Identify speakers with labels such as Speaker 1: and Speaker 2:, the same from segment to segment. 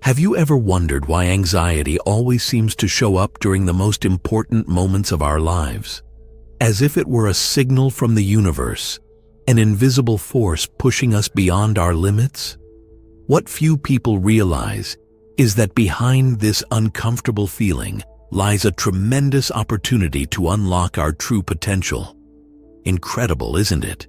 Speaker 1: Have you ever wondered why anxiety always seems to show up during the most important moments of our lives? As if it were a signal from the universe, an invisible force pushing us beyond our limits? What few people realize is that behind this uncomfortable feeling lies a tremendous opportunity to unlock our true potential. Incredible, isn't it?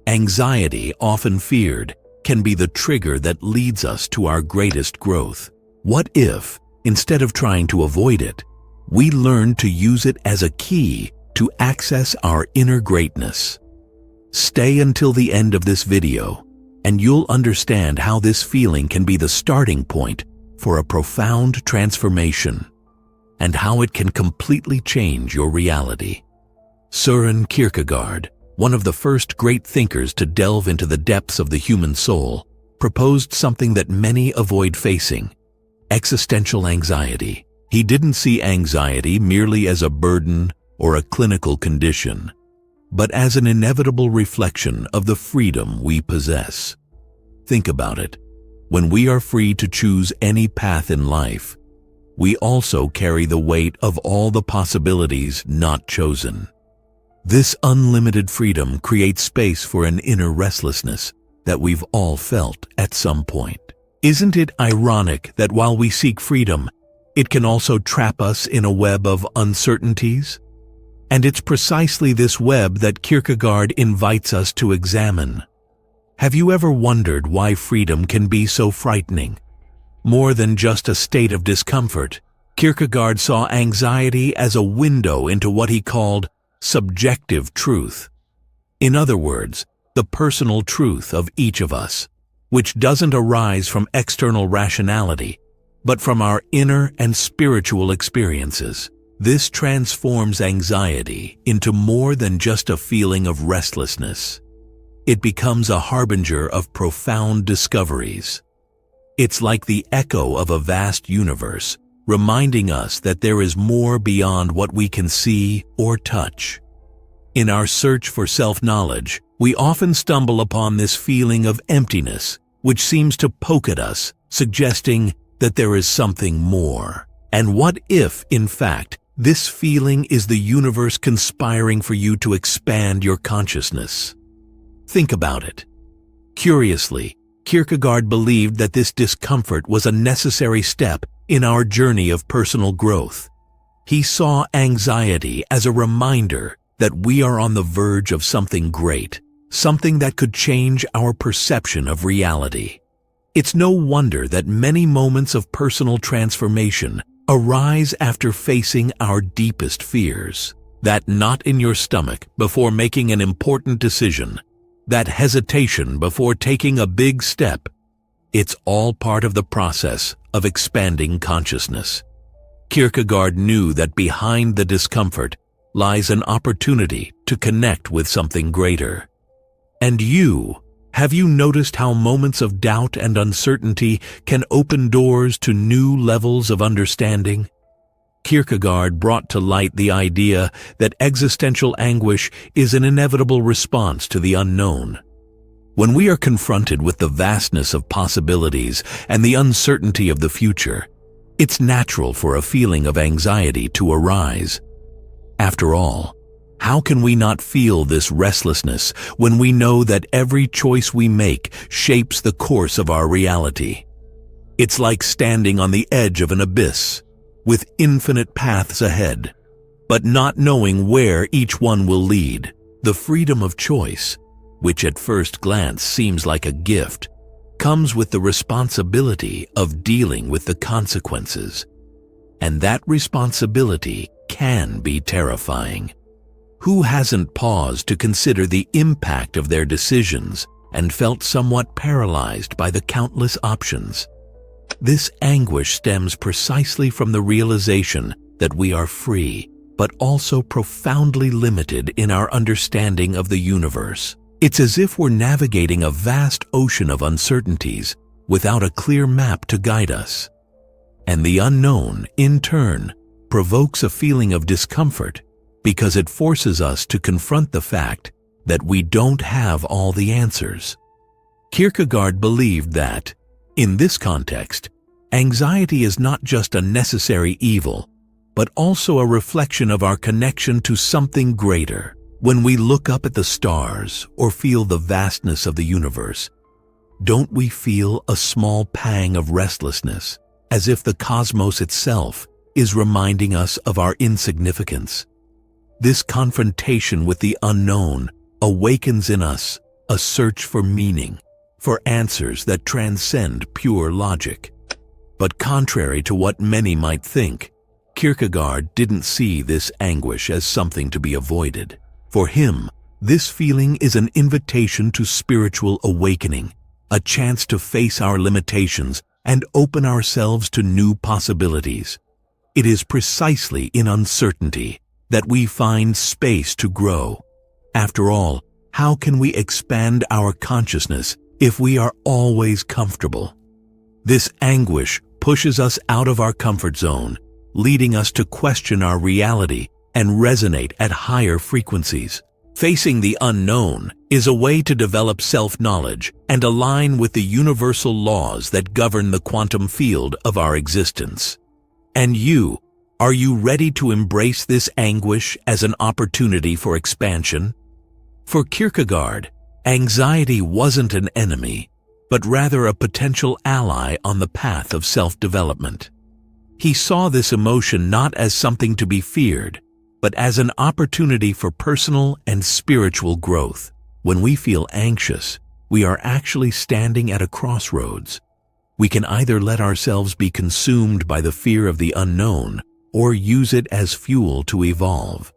Speaker 1: Anxiety, often feared, can be the trigger that leads us to our greatest growth. What if, instead of trying to avoid it, we learn to use it as a key to access our inner greatness? Stay until the end of this video, and you'll understand how this feeling can be the starting point for a profound transformation, and how it can completely change your reality. Søren Kierkegaard, one of the first great thinkers to delve into the depths of the human soul, proposed something that many avoid facing: existential anxiety. He didn't see anxiety merely as a burden or a clinical condition, but as an inevitable reflection of the freedom we possess. Think about it. When we are free to choose any path in life, we also carry the weight of all the possibilities not chosen. This unlimited freedom creates space for an inner restlessness that we've all felt at some point. Isn't it ironic that while we seek freedom, it can also trap us in a web of uncertainties? And it's precisely this web that Kierkegaard invites us to examine. Have you ever wondered why freedom can be so frightening? More than just a state of discomfort, Kierkegaard saw anxiety as a window into what he called subjective truth. In other words, the personal truth of each of us, which doesn't arise from external rationality, but from our inner and spiritual experiences. This transforms anxiety into more than just a feeling of restlessness. It becomes a harbinger of profound discoveries. It's like the echo of a vast universe, reminding us that there is more beyond what we can see or touch. In our search for self-knowledge, we often stumble upon this feeling of emptiness, which seems to poke at us, suggesting that there is something more. And what if, in fact, this feeling is the universe conspiring for you to expand your consciousness? Think about it. Curiously, Kierkegaard believed that this discomfort was a necessary step in our journey of personal growth. He saw anxiety as a reminder that we are on the verge of something great, something that could change our perception of reality. It's no wonder that many moments of personal transformation arise after facing our deepest fears. That knot in your stomach before making an important decision, that hesitation before taking a big step, it's all part of the process of expanding consciousness. Kierkegaard knew that behind the discomfort lies an opportunity to connect with something greater. And have you noticed how moments of doubt and uncertainty can open doors to new levels of understanding? Kierkegaard brought to light the idea that existential anguish is an inevitable response to the unknown. When we are confronted with the vastness of possibilities and the uncertainty of the future, it's natural for a feeling of anxiety to arise. After all, how can we not feel this restlessness when we know that every choice we make shapes the course of our reality? It's like standing on the edge of an abyss, with infinite paths ahead, but not knowing where each one will lead. The freedom of choice, which at first glance seems like a gift, comes with the responsibility of dealing with the consequences. And that responsibility can be terrifying. Who hasn't paused to consider the impact of their decisions and felt somewhat paralyzed by the countless options? This anguish stems precisely from the realization that we are free, but also profoundly limited in our understanding of the universe. It's as if we're navigating a vast ocean of uncertainties without a clear map to guide us. And the unknown, in turn, provokes a feeling of discomfort because it forces us to confront the fact that we don't have all the answers. Kierkegaard believed that, in this context, Anxiety is not just a necessary evil, but also a reflection of our connection to something greater. When we look up at the stars or feel the vastness of the universe, don't we feel a small pang of restlessness, as if the cosmos itself is reminding us of our insignificance? This confrontation with the unknown awakens in us a search for meaning, for answers that transcend pure logic. But contrary to what many might think, Kierkegaard didn't see this anguish as something to be avoided. For him, this feeling is an invitation to spiritual awakening, a chance to face our limitations and open ourselves to new possibilities. It is precisely in uncertainty that we find space to grow. After all, how can we expand our consciousness if we are always comfortable? This anguish pushes us out of our comfort zone, leading us to question our reality and resonate at higher frequencies. Facing the unknown is a way to develop self-knowledge and align with the universal laws that govern the quantum field of our existence. And you, are you ready to embrace this anguish as an opportunity for expansion? For Kierkegaard, anxiety wasn't an enemy, but rather a potential ally on the path of self-development. He saw this emotion not as something to be feared, but as an opportunity for personal and spiritual growth. When we feel anxious, we are actually standing at a crossroads. We can either let ourselves be consumed by the fear of the unknown or use it as fuel to evolve.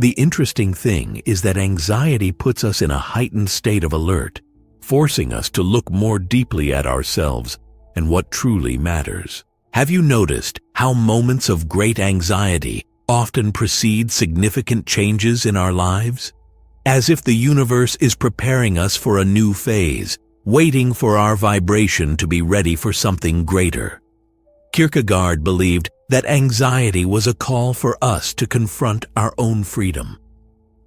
Speaker 1: The interesting thing is that anxiety puts us in a heightened state of alert, forcing us to look more deeply at ourselves and what truly matters. Have you noticed how moments of great anxiety often precede significant changes in our lives? As if the universe is preparing us for a new phase, waiting for our vibration to be ready for something greater. Kierkegaard believed that anxiety was a call for us to confront our own freedom.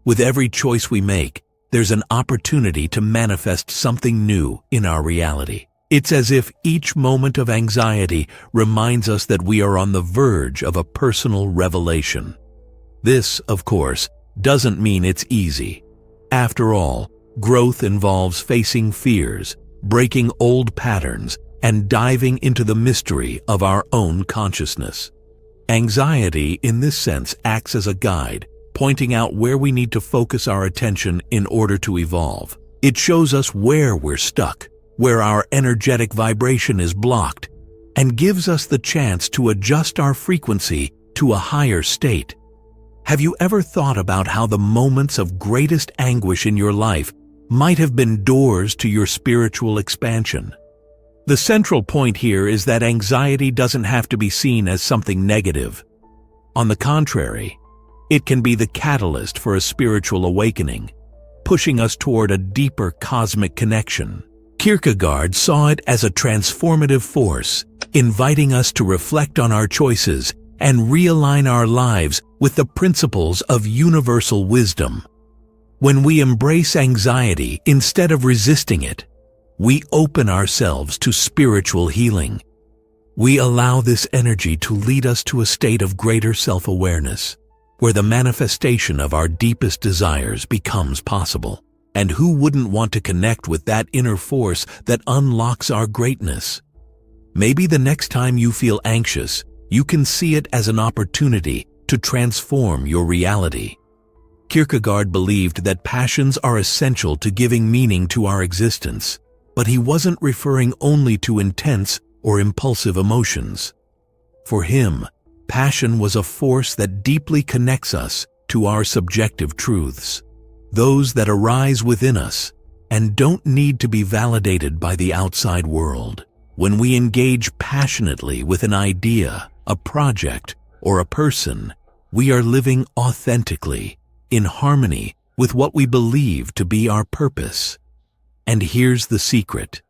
Speaker 1: With every choice we make, there's an opportunity to manifest something new in our reality. It's as if each moment of anxiety reminds us that we are on the verge of a personal revelation. This, of course, doesn't mean it's easy. After all, growth involves facing fears, breaking old patterns, and diving into the mystery of our own consciousness. Anxiety, in this sense, acts as a guide, pointing out where we need to focus our attention in order to evolve. It shows us where we're stuck, where our energetic vibration is blocked, and gives us the chance to adjust our frequency to a higher state. Have you ever thought about how the moments of greatest anguish in your life might have been doors to your spiritual expansion? The central point here is that anxiety doesn't have to be seen as something negative. On the contrary, it can be the catalyst for a spiritual awakening, pushing us toward a deeper cosmic connection. Kierkegaard saw it as a transformative force, inviting us to reflect on our choices and realign our lives with the principles of universal wisdom. When we embrace anxiety instead of resisting it, we open ourselves to spiritual healing. We allow this energy to lead us to a state of greater self-awareness, where the manifestation of our deepest desires becomes possible. And who wouldn't want to connect with that inner force that unlocks our greatness? Maybe the next time you feel anxious, you can see it as an opportunity to transform your reality. Kierkegaard believed that passions are essential to giving meaning to our existence, but he wasn't referring only to intense or impulsive emotions. For him, passion was a force that deeply connects us to our subjective truths, those that arise within us and don't need to be validated by the outside world. When we engage passionately with an idea, a project, or a person, we are living authentically, in harmony with what we believe to be our purpose. And here's the secret.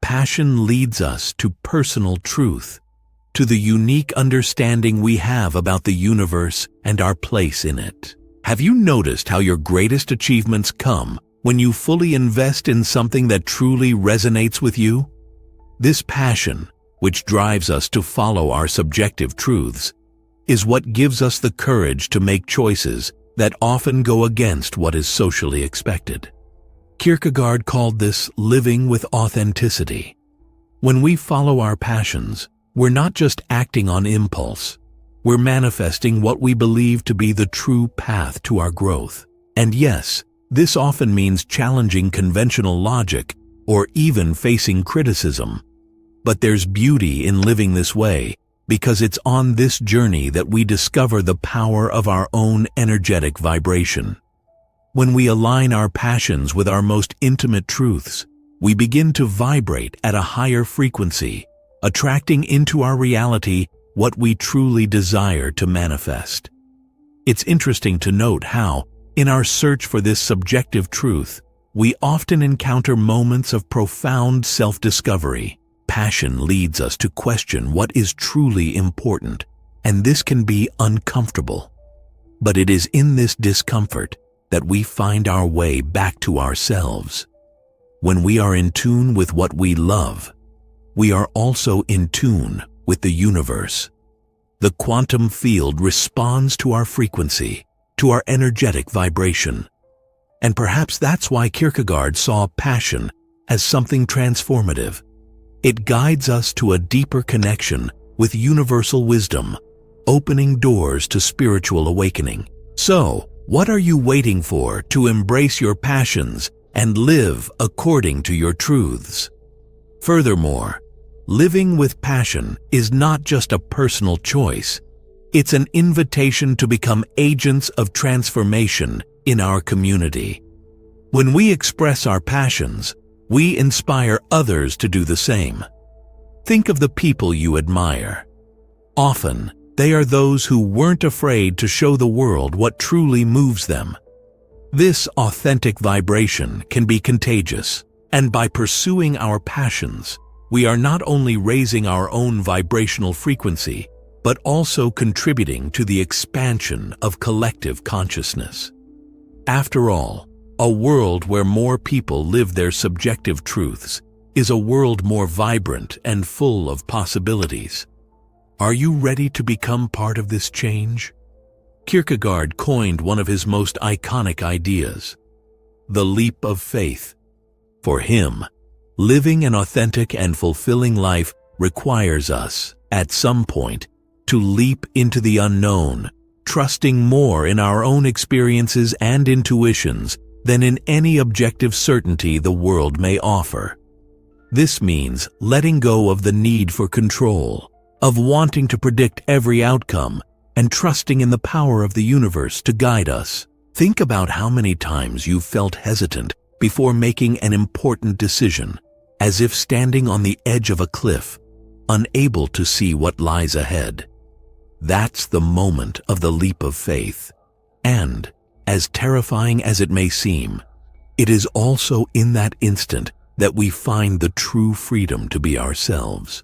Speaker 1: Passion leads us to personal truth, to the unique understanding we have about the universe and our place in it. Have you noticed how your greatest achievements come when you fully invest in something that truly resonates with you? This passion, which drives us to follow our subjective truths, is what gives us the courage to make choices that often go against what is socially expected. Kierkegaard called this living with authenticity. When we follow our passions, we're not just acting on impulse. We're manifesting what we believe to be the true path to our growth. And yes, this often means challenging conventional logic or even facing criticism. But there's beauty in living this way, because it's on this journey that we discover the power of our own energetic vibration. When we align our passions with our most intimate truths, we begin to vibrate at a higher frequency, attracting into our reality what we truly desire to manifest. It's interesting to note how, in our search for this subjective truth, we often encounter moments of profound self-discovery. Passion leads us to question what is truly important, and this can be uncomfortable. But it is in this discomfort that we find our way back to ourselves. When we are in tune with what we love, we are also in tune with the universe. The quantum field responds to our frequency, to our energetic vibration. And perhaps that's why Kierkegaard saw passion as something transformative. It guides us to a deeper connection with universal wisdom, opening doors to spiritual awakening. So, what are you waiting for to embrace your passions and live according to your truths? Furthermore, living with passion is not just a personal choice. It's an invitation to become agents of transformation in our community. When we express our passions, we inspire others to do the same. Think of the people you admire. Often, they are those who weren't afraid to show the world what truly moves them. This authentic vibration can be contagious, and by pursuing our passions, we are not only raising our own vibrational frequency, but also contributing to the expansion of collective consciousness. After all, a world where more people live their subjective truths is a world more vibrant and full of possibilities. Are you ready to become part of this change? Kierkegaard coined one of his most iconic ideas, the leap of faith. For him, living an authentic and fulfilling life requires us, at some point, to leap into the unknown, trusting more in our own experiences and intuitions than in any objective certainty the world may offer. This means letting go of the need for control, of wanting to predict every outcome, and trusting in the power of the universe to guide us. Think about how many times you've felt hesitant before making an important decision, as if standing on the edge of a cliff, unable to see what lies ahead. That's the moment of the leap of faith. And, as terrifying as it may seem, it is also in that instant that we find the true freedom to be ourselves.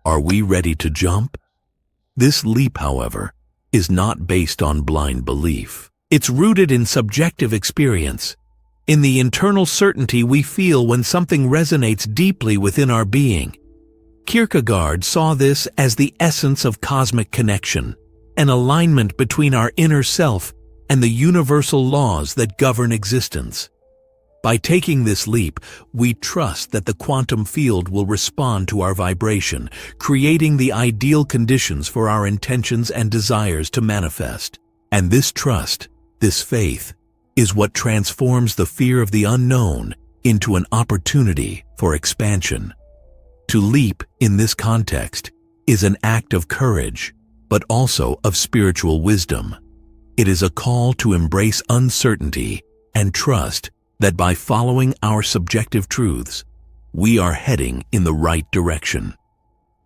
Speaker 1: Are we ready to jump? This leap, however, is not based on blind belief. It's rooted in subjective experience, in the internal certainty we feel when something resonates deeply within our being. Kierkegaard saw this as the essence of cosmic connection, an alignment between our inner self and the universal laws that govern existence. By taking this leap, we trust that the quantum field will respond to our vibration, creating the ideal conditions for our intentions and desires to manifest. And this trust, this faith, is what transforms the fear of the unknown into an opportunity for expansion. To leap, in this context, is an act of courage, but also of spiritual wisdom. It is a call to embrace uncertainty and trust that by following our subjective truths, we are heading in the right direction.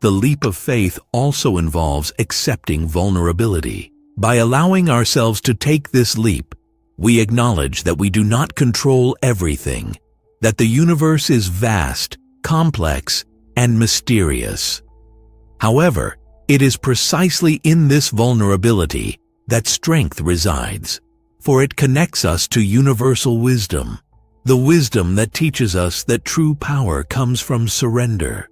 Speaker 1: The leap of faith also involves accepting vulnerability. By allowing ourselves to take this leap, we acknowledge that we do not control everything, that the universe is vast, complex, and mysterious. However, it is precisely in this vulnerability that strength resides, for it connects us to universal wisdom, the wisdom that teaches us that true power comes from surrender,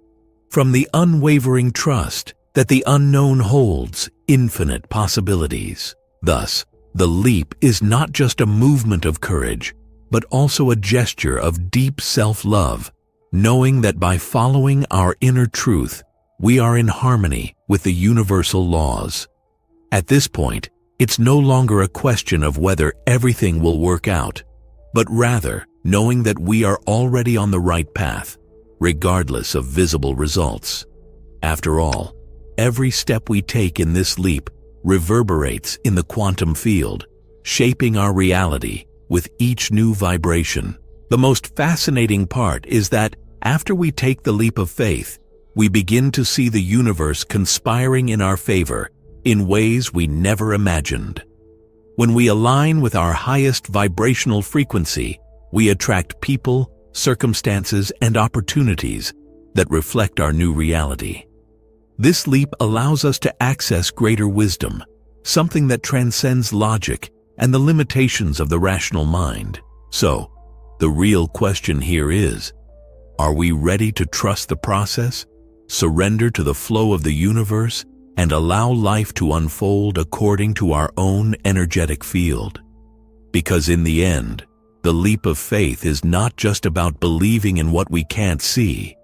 Speaker 1: from the unwavering trust that the unknown holds infinite possibilities. Thus, the leap is not just a movement of courage, but also a gesture of deep self-love, knowing that by following our inner truth, we are in harmony with the universal laws. At this point, it's no longer a question of whether everything will work out, but rather knowing that we are already on the right path, regardless of visible results. After all, every step we take in this leap reverberates in the quantum field, shaping our reality with each new vibration. The most fascinating part is that after we take the leap of faith, we begin to see the universe conspiring in our favor in ways we never imagined. When we align with our highest vibrational frequency, we attract people, circumstances, and opportunities that reflect our new reality. This leap allows us to access greater wisdom, something that transcends logic and the limitations of the rational mind. So, the real question here is, are we ready to trust the process, surrender to the flow of the universe, and allow life to unfold according to our own energetic field? Because in the end, the leap of faith is not just about believing in what we can't see,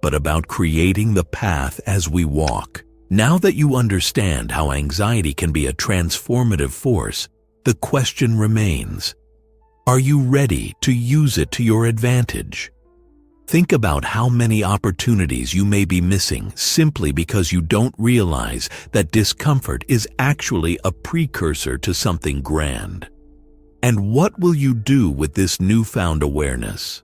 Speaker 1: but about creating the path as we walk. Now that you understand how anxiety can be a transformative force, the question remains, are you ready to use it to your advantage? Think about how many opportunities you may be missing simply because you don't realize that discomfort is actually a precursor to something grand. And what will you do with this newfound awareness?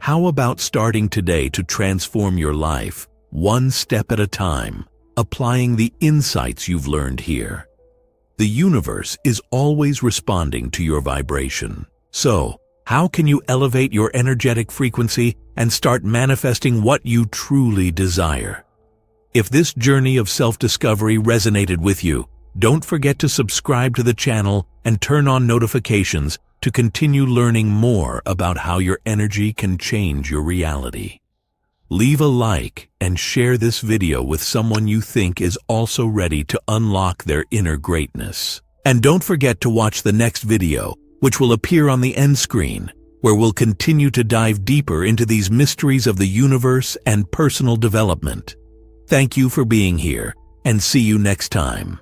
Speaker 1: How about starting today to transform your life, one step at a time, applying the insights you've learned here? The universe is always responding to your vibration. So, how can you elevate your energetic frequency and start manifesting what you truly desire? If this journey of self-discovery resonated with you, don't forget to subscribe to the channel and turn on notifications to continue learning more about how your energy can change your reality. Leave a like and share this video with someone you think is also ready to unlock their inner greatness. And don't forget to watch the next video, which will appear on the end screen, where we'll continue to dive deeper into these mysteries of the universe and personal development. Thank you for being here, and see you next time.